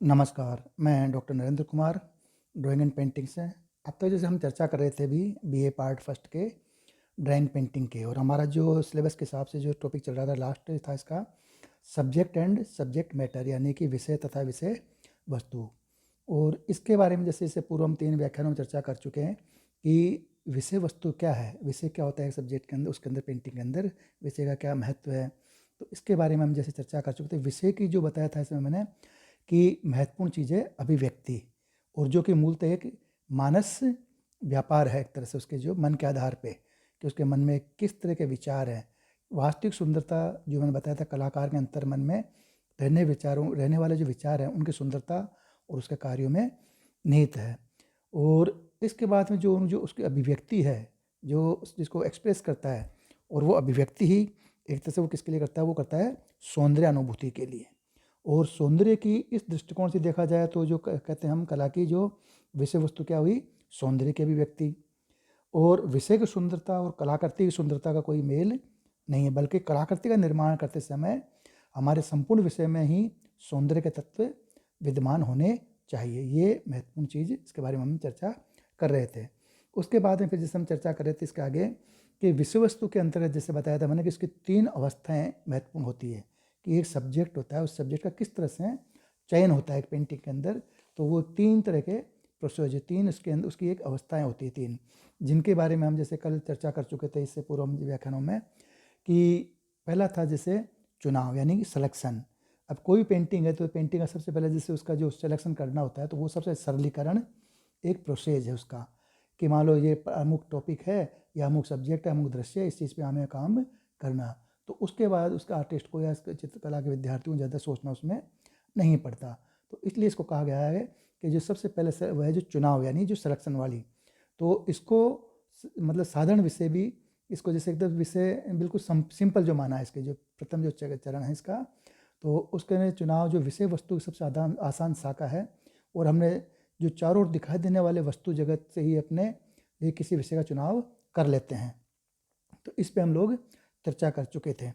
नमस्कार, मैं doctor Narendra Kumar, drawing and painting से। अब तक जैसे हम चर्चा कर रहे थे अभी बीए पार्ट फर्स्ट के ड्राइंग पेंटिंग के, और हमारा जो सिलेबस के हिसाब से जो टॉपिक चल रहा था लास्ट था इसका सब्जेक्ट एंड सब्जेक्ट मैटर, यानी कि विषय तथा विषय वस्तु। और इसके बारे में जैसे इससे पूर्व हम 3 व्याख्यानों में चर्चा कर चुके हैं कि विषय वस्तु क्या है, विषय क्या होता है सब्जेक्ट के अंदर, उसके अंदर पेंटिंग के अंदर विषय का क्या महत्व है। तो इसके बारे में हम जैसे चर्चा कर चुके थे। विषय की जो बताया था इसमें मैंने कि महत्वपूर्ण चीज़ है अभिव्यक्ति, और जो कि मूलतः एक मानस व्यापार है, एक तरह से उसके जो मन के आधार पे कि उसके मन में किस तरह के विचार हैं। वास्तविक सुंदरता जो मैंने बताया था, कलाकार के अंतर मन में रहने वाले जो विचार हैं उनकी सुंदरता और उसके कार्यों में निहित है। और इसके बाद में जो जो उसकी अभिव्यक्ति है, जो जिसको एक्सप्रेस करता है, और वो अभिव्यक्ति ही एक तरह से वो किसके लिए करता है, वो करता है सौंदर्य अनुभूति के लिए। और सौंदर्य की इस दृष्टिकोण से देखा जाए तो जो कहते हैं हम, कला की जो विषय वस्तु क्या हुई, सौंदर्य की अभिव्यक्ति। और विषय की सुंदरता और कलाकृति की सुंदरता का कोई मेल नहीं है, बल्कि कलाकृति का निर्माण करते समय हमारे संपूर्ण विषय में ही सौंदर्य के तत्व विद्यमान होने चाहिए। ये महत्वपूर्ण चीज़, इसके बारे में हम चर्चा कर रहे थे। उसके बाद में फिर जैसे हम चर्चा कर रहे थे इसके आगे कि विषय वस्तु के अंतर्गत जैसे बताया था मैंने कि इसकी 3 अवस्थाएं महत्वपूर्ण होती है कि एक सब्जेक्ट होता है, उस सब्जेक्ट का किस तरह से चयन होता है एक पेंटिंग के अंदर। तो वो 3 तरह के प्रोसेस, 3 उसके अंदर उसकी एक अवस्थाएं होती है 3, जिनके बारे में हम जैसे कल चर्चा कर चुके थे इससे पूर्व व्याख्यानों में। कि पहला था जैसे चुनाव, यानी कि सिलेक्शन। अब कोई पेंटिंग है तो पेंटिंग का सबसे पहले जैसे उसका जो सिलेक्शन करना होता है, तो वो सबसे सरलीकरण एक प्रोसेस है उसका, कि मान लो ये अमुक टॉपिक है या अमुक सब्जेक्ट है, अमुक दृश्य है, इस चीज़ पे हमें काम करना। तो उसके बाद उसका आर्टिस्ट को या चित्रकला के विद्यार्थियों को ज़्यादा सोचना उसमें नहीं पड़ता। तो इसलिए इसको कहा गया है कि जो सबसे पहले वह है जो चुनाव, यानी जो सिलेक्शन वाली। तो इसको मतलब साधारण विषय भी, इसको जैसे एकदम विषय बिल्कुल सिंपल जो माना है इसके, जो प्रथम जो चरण है इसका, तो उसके चुनाव जो विषय वस्तु की सबसे आसान शाखा है। और हमने जो चारों ओर दिखाई देने वाले वस्तु जगत से ही अपने लिए किसी विषय का चुनाव कर लेते हैं। तो इस पे हम लोग चर्चा कर चुके थे।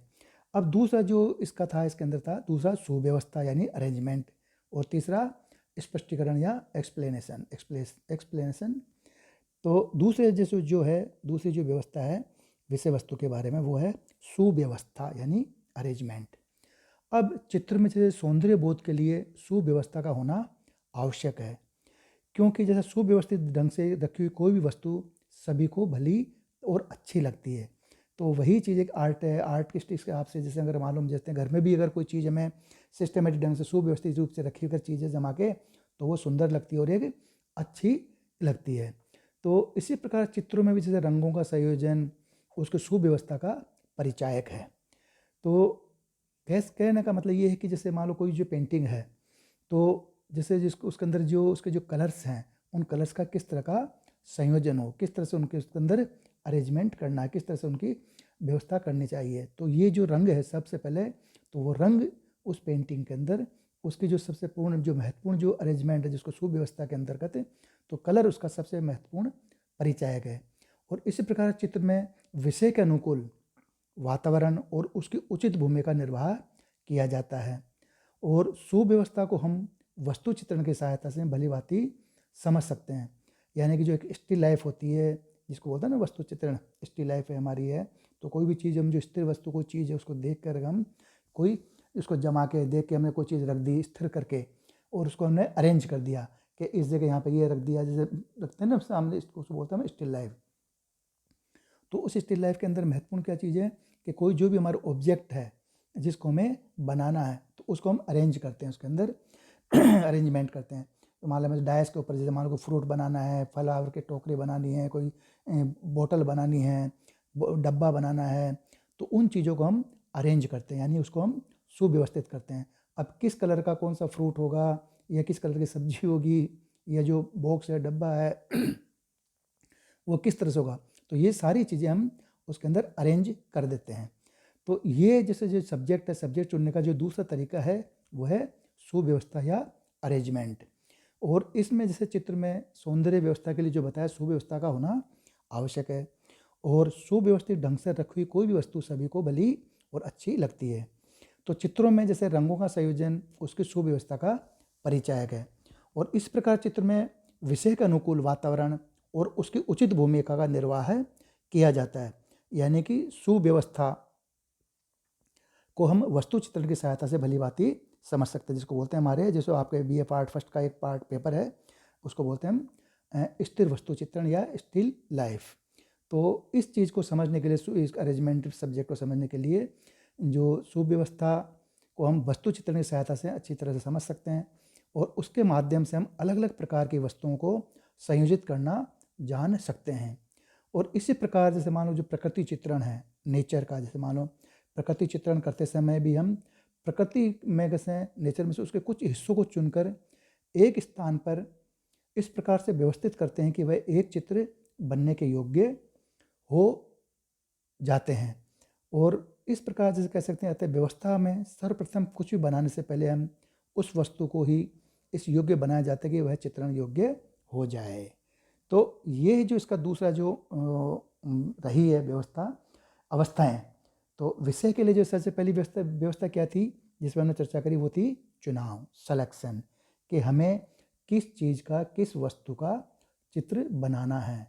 अब दूसरा जो इसका था, इसके अंदर था दूसरा सुव्यवस्था यानी अरेंजमेंट, और तीसरा स्पष्टीकरण या एक्सप्लेनेशन। तो दूसरे जैसे जो है, दूसरी जो व्यवस्था है विषय वस्तु के बारे में, वो है सुव्यवस्था यानी अरेंजमेंट। अब चित्र में जैसे सौंदर्य बोध के लिए सुव्यवस्था का होना आवश्यक है, क्योंकि जैसे सुव्यवस्थित ढंग से रखी हुई कोई भी वस्तु सभी को भली और अच्छी लगती है। तो वही चीज़ एक आर्ट है, आर्टिस्ट के हिसाब से जैसे अगर मालूम जैसे घर में भी अगर कोई चीज़ हमें सिस्टमेटिक ढंग से सुव्यवस्थित रूप से रखी हुई चीज़ें जमा के, तो वो सुंदर लगती है और एक अच्छी लगती है। तो इसी प्रकार चित्रों में भी जैसे रंगों का संयोजन उसकी सुव्यवस्था का परिचायक है। तो कहने का मतलब ये है कि जैसे मान लो कोई जो पेंटिंग है, तो जैसे जिसको उसके अंदर जो उसके जो कलर्स हैं, उन कलर्स का किस तरह का संयोजन हो, किस तरह से उनके उसके अंदर अरेंजमेंट करना है, किस तरह से उनकी व्यवस्था करनी चाहिए। तो ये जो रंग है सबसे पहले, तो वो रंग उस पेंटिंग के अंदर उसकी जो सबसे पूर्ण जो महत्वपूर्ण जो अरेंजमेंट है, जिसको सुव्यवस्था के अंतर्गत, तो कलर उसका सबसे महत्वपूर्ण परिचायक है। और इसी प्रकार चित्र में विषय के अनुकूल वातावरण और उसकी उचित भूमिका निर्वाह किया जाता है। और सुव्यवस्था को हम वस्तु चित्रण की सहायता से भली भांति समझ सकते हैं। यानी कि जो एक स्टिल लाइफ होती है, जिसको बोलते हैं ना वस्तु चित्रण, स्टिल लाइफ है हमारी है। तो कोई भी चीज़ हम जो स्थिर वस्तु कोई चीज़ है उसको देख कर हम कोई उसको जमा के देख के हमने कोई चीज़ रख दी स्थिर करके, और उसको हमने अरेंज कर दिया कि इस जगह यहाँ पे ये रख दिया, जैसे रखते हैं ना सामने, इसको बोलते हैं स्टिल लाइफ। तो उस स्टिल लाइफ के अंदर महत्वपूर्ण क्या चीज़ है कि कोई जो भी हमारा ऑब्जेक्ट है जिसको हमें बनाना है, तो उसको हम अरेंज करते हैं, उसके अंदर अरेंजमेंट करते हैं। तो मान लो हमें डायस के ऊपर जैसे मान लो फ्रूट बनाना है, फ्लावर के टोकरे बनानी है, कोई बोतल बनानी है, डब्बा बनाना है, तो उन चीज़ों को हम अरेंज करते हैं, यानी उसको हम सुव्यवस्थित करते हैं। अब किस कलर का कौन सा फ्रूट होगा या किस कलर की सब्जी होगी, या जो बॉक्स है डब्बा है वो किस तरह से होगा, तो ये सारी चीज़ें हम उसके अंदर अरेंज कर देते हैं। तो ये जैसे जो सब्जेक्ट है, सब्जेक्ट चुनने का जो दूसरा तरीका है वो है सुव्यवस्था या अरेंजमेंट। और इसमें जैसे चित्र में सौंदर्य व्यवस्था के लिए जो बताया सुव्यवस्था का होना आवश्यक है, और सुव्यवस्थित ढंग से रखी हुई कोई भी वस्तु सभी को भली और अच्छी लगती है। तो चित्रों में जैसे रंगों का संयोजन उसकी सुव्यवस्था का परिचायक है। और इस प्रकार चित्र में विषय के अनुकूल वातावरण और उसकी उचित भूमिका का निर्वाह किया जाता है। यानी कि सुव्यवस्था को हम वस्तु चित्रण की सहायता से भली भांति समझ सकते हैं, जिसको बोलते हैं हमारे, जैसे आपके बीए पार्ट फर्स्ट का एक पार्ट पेपर है, उसको बोलते हैं हम स्थिर वस्तु चित्रण या स्टिल लाइफ। तो इस चीज़ को समझने के लिए, इस अरेंजमेंट सब्जेक्ट को समझने के लिए जो सुव्यवस्था को हम वस्तु चित्रण की सहायता से अच्छी तरह से समझ सकते हैं, और उसके माध्यम से हम अलग अलग प्रकार की वस्तुओं को संयोजित करना जान सकते हैं। और इसी प्रकार जैसे मान लो जो प्रकृति चित्रण है नेचर का, जैसे मान लो प्रकृति चित्रण करते समय भी हम प्रकृति में कैसे नेचर में से उसके कुछ हिस्सों को चुनकर एक स्थान पर इस प्रकार से व्यवस्थित करते हैं कि वह एक चित्र बनने के योग्य हो जाते हैं। और इस प्रकार जैसे कह सकते हैं अतः व्यवस्था में सर्वप्रथम कुछ भी बनाने से पहले हम उस वस्तु को ही इस योग्य बनाया जाता है कि वह चित्रण योग्य हो जाए। तो ये जो इसका दूसरा जो रही है व्यवस्था अवस्थाएं, तो विषय के लिए जो सबसे पहली व्यवस्था क्या थी जिस पर हमने चर्चा करी, वो थी चुनाव, सिलेक्शन, कि हमें किस चीज़ का, किस वस्तु का चित्र बनाना है।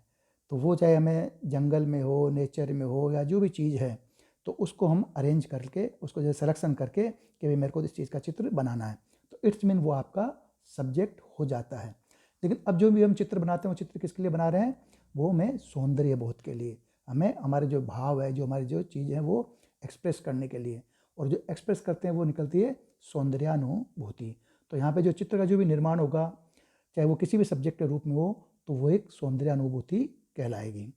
तो वो चाहे हमें जंगल में हो, नेचर में हो, या जो भी चीज़ है, तो उसको हम अरेंज करके, उसको जो सिलेक्शन करके कि भाई मेरे को इस चीज़ का चित्र बनाना है, तो इट्स मीन वो आपका सब्जेक्ट हो जाता है। लेकिन अब जो भी हम चित्र बनाते हैं वो चित्र किसके लिए बना रहे हैं, वो हमें सौंदर्य बोध के लिए, हमें हमारे जो भाव है, जो हमारी जो चीज़ है वो एक्सप्रेस करने के लिए, और जो एक्सप्रेस करते हैं वो निकलती है सौंदर्यानुभूति। तो यहाँ पे जो चित्र का जो भी निर्माण होगा, चाहे वो किसी भी सब्जेक्ट के रूप में हो, तो वो एक सौंदर्यानुभूति कहलाएगी।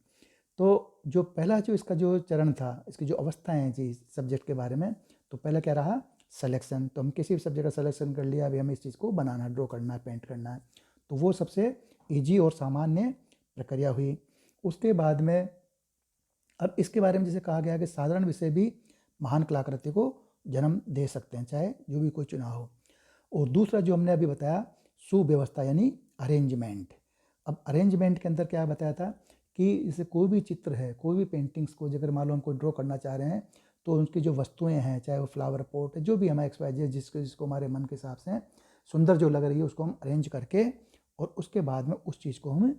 तो जो पहला जो इसका जो चरण था, इसकी जो अवस्थाएं हैं जी सब्जेक्ट के बारे में, तो पहला क्या रहा, सिलेक्शन। तो हम किसी भी सब्जेक्ट का सिलेक्शन कर लिया, अभी हमें इस चीज़ को बनाना है, ड्रॉ करना है, पेंट करना है, तो वो सबसे ईजी और सामान्य प्रक्रिया हुई। उसके बाद में अब इसके बारे में जैसे कहा गया कि साधारण विषय भी महान कलाकृति को जन्म दे सकते हैं, चाहे जो भी कोई चुनाव हो। और दूसरा जो हमने अभी बताया सुव्यवस्था यानी अरेंजमेंट। अब अरेंजमेंट के अंदर क्या बताया था कि जैसे कोई भी चित्र है, कोई भी पेंटिंग्स को अगर मान लो हमको ड्रॉ करना चाह रहे हैं, तो उनकी जो वस्तुएं हैं, चाहे वो फ्लावर पॉट है, जो भी हमारे XYZ जिसको हमारे मन के हिसाब से सुंदर जो लग रही है, उसको हम अरेंज करके और उसके बाद में उस चीज़ को हम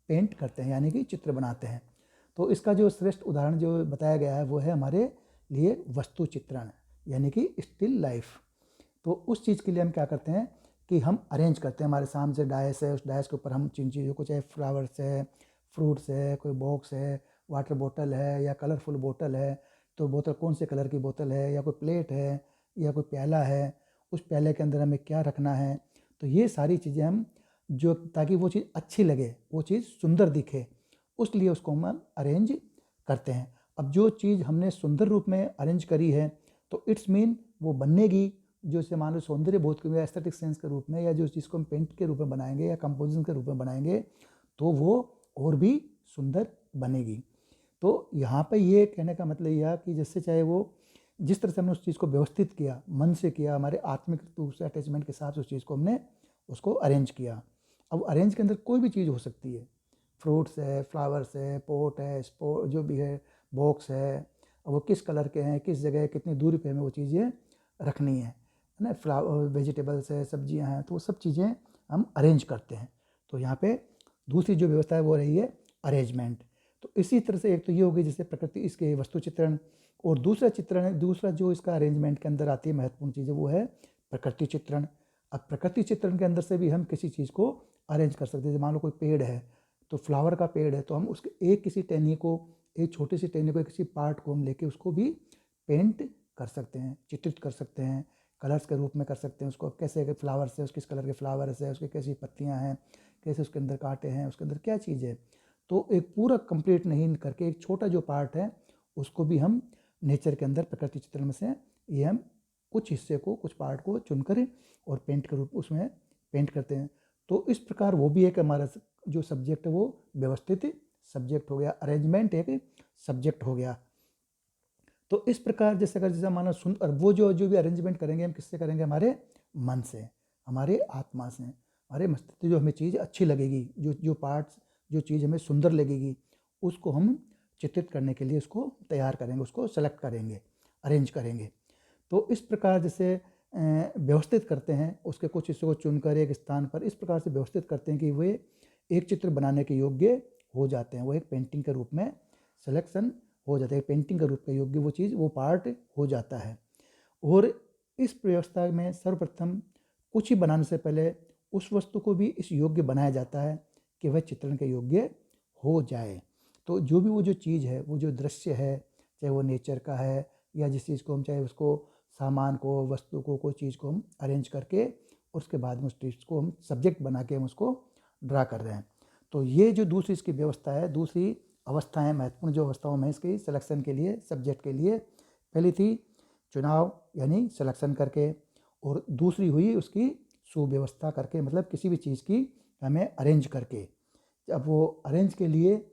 पेंट करते हैं, यानी कि चित्र बनाते हैं। तो इसका जो श्रेष्ठ उदाहरण जो बताया गया है वो है हमारे लिए वस्तु चित्रण, यानी कि स्टिल लाइफ। तो उस चीज़ के लिए हम क्या करते हैं कि हम अरेंज करते हैं, हमारे सामने से डायस है, उस डायस के ऊपर हम जिन चीज़ों को, चाहे फ्लावर्स है, फ्रूट्स है, कोई बॉक्स है, वाटर बोतल है या कलरफुल बोतल है, तो बोतल कौन से कलर की बोतल है, या कोई प्लेट है या कोई प्याला है, उस प्याले के अंदर हमें क्या रखना है, तो ये सारी चीज़ें हम जो, ताकि वो चीज़ अच्छी लगे, वो चीज़ सुंदर दिखे, उस लिए उसको हम अरेंज करते हैं। अब जो चीज़ हमने सुंदर रूप में अरेंज करी है, तो इट्स मीन वो बनेगी, जो इसे मान लो सौंदर्य बोध के एस्थेटिक सेंस के रूप में, या जो चीज़ को हम पेंट के रूप में बनाएंगे या कंपोजिशन के रूप में बनाएंगे, तो वो और भी सुंदर बनेगी। तो यहाँ पे ये कहने का मतलब यह कि जिससे चाहे वो जिस तरह से हमने उस चीज़ को व्यवस्थित किया, मन से किया, हमारे आत्मिक रूप से अटैचमेंट के साथ उस चीज़ को हमने उसको अरेंज किया। अब अरेंज के अंदर कोई भी चीज़ हो सकती है, फ्रूट्स है, फ्लावर्स है, पोट है, जो भी है, बॉक्स है, वो किस कलर के हैं, किस जगह, कितनी दूरी पे हमें वो चीज़ें रखनी है ना, वेजिटेबल्स है, सब्जियां हैं, तो वो सब चीज़ें हम अरेंज करते हैं। तो यहाँ पे दूसरी जो व्यवस्था है वो रही है अरेंजमेंट। तो इसी तरह से एक तो ये हो गई जैसे प्रकृति, इसके वस्तु चित्रण, और दूसरा चित्रण है, दूसरा जो इसका अरेंजमेंट के अंदर आती है महत्वपूर्ण चीज़ है, वो है प्रकृति चित्रण। अब प्रकृति चित्रण के अंदर से भी हम किसी चीज़ को अरेंज कर सकते हैं। जैसे मान लो कोई पेड़ है, तो फ्लावर का पेड़ है, तो हम उसके एक किसी टहनी को, एक छोटी सी टहनी को, किसी पार्ट को हम लेके उसको भी पेंट कर सकते हैं, चित्रित कर सकते हैं, कलर्स के रूप में कर सकते हैं उसको। कैसे फ्लावर्स है, किस कलर के फ्लावर्स है, उसकी कैसी पत्तियां हैं, कैसे उसके अंदर कांटे हैं, उसके अंदर क्या चीज़ है, तो एक पूरा कंप्लीट नहीं करके एक छोटा जो पार्ट है उसको भी हम नेचर के अंदर प्रकृति चित्रण में से ये हम कुछ हिस्से को, कुछ पार्ट को चुनकर और पेंट के रूप उसमें पेंट करते हैं। तो इस प्रकार वो भी एक हमारा जो सब्जेक्ट है वो व्यवस्थित सब्जेक्ट हो गया, अरेंजमेंट एक सब्जेक्ट हो गया। तो इस प्रकार जैसे अगर जैसा मानो सुन, और वो जो भी अरेंजमेंट करेंगे हम किससे करेंगे, हमारे मन से, हमारे आत्मा से, हमारे मस्तिष्क, जो हमें चीज़ अच्छी लगेगी, जो पार्ट्स, जो चीज़ हमें सुंदर लगेगी, उसको हम चित्रित करने के लिए उसको तैयार करेंगे, उसको सेलेक्ट करेंगे, अरेंज करेंगे। तो इस प्रकार जैसे व्यवस्थित करते हैं, उसके कुछ हिस्सों को चुनकर एक स्थान पर इस प्रकार से व्यवस्थित करते हैं कि वे एक चित्र बनाने के योग्य हो जाते हैं, वो एक पेंटिंग के रूप में सिलेक्शन हो जाता है, पेंटिंग के रूप के योग्य वो चीज़ वो पार्ट हो जाता है। और इस व्यवस्था में सर्वप्रथम कुछ ही बनाने से पहले उस वस्तु को भी इस योग्य बनाया जाता है कि वह चित्रण के योग्य हो जाए। तो जो भी वो जो चीज़ है, वो जो दृश्य है, चाहे वो नेचर का है या जिस चीज़ को हम चाहे उसको सामान को, वस्तु को, कोई चीज़ को हम अरेंज करके उसके बाद में उस चीज़ को हम सब्जेक्ट बना के हम उसको ड्रा कर रहे हैं। तो ये जो दूसरी इसकी व्यवस्था है, दूसरी अवस्था है, महत्वपूर्ण जो अवस्थाओं में इसकी सिलेक्शन के लिए, सब्जेक्ट के लिए, पहली थी चुनाव यानी सिलेक्शन करके, और दूसरी हुई उसकी सुव्यवस्था करके, मतलब किसी भी चीज़ की हमें अरेंज करके। अब वो अरेंज के लिए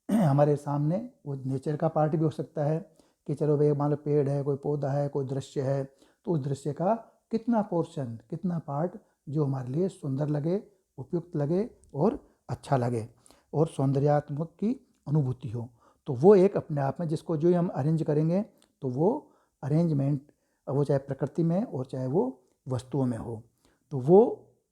हमारे सामने वो नेचर का पार्ट भी हो सकता है कि चलो भाई मान लो पेड़ है, कोई पौधा है, कोई दृश्य है, तो उस दृश्य का कितना पोर्शन, कितना पार्ट जो हमारे लिए सुंदर लगे, उपयुक्त लगे और अच्छा लगे और सौंदर्यात्मक की अनुभूति हो, तो वो एक अपने आप में जिसको जो हम अरेंज करेंगे तो वो अरेंजमेंट, वो चाहे प्रकृति में और चाहे वो वस्तुओं में हो, तो वो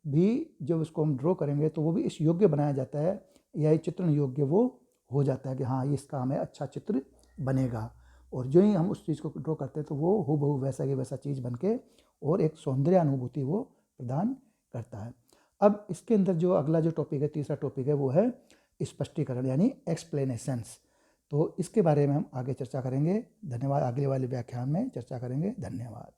भी जब उसको हम ड्रॉ करेंगे तो वो भी इस योग्य बनाया जाता है या ये चित्रण योग्य वो हो जाता है कि हाँ ये इसका हमें अच्छा चित्र बनेगा। और जो ही हम उस चीज़ को ड्रॉ करते हैं तो वो हूबहू वैसा की वैसा चीज़ बन के और एक सौंदर्य अनुभूति वो प्रदान करता है। अब इसके अंदर जो अगला जो टॉपिक है, तीसरा टॉपिक है, वो है स्पष्टीकरण यानी एक्सप्लेनेशंस। तो इसके बारे में हम आगे चर्चा करेंगे। धन्यवाद। अगले वाले व्याख्यान में चर्चा करेंगे। धन्यवाद।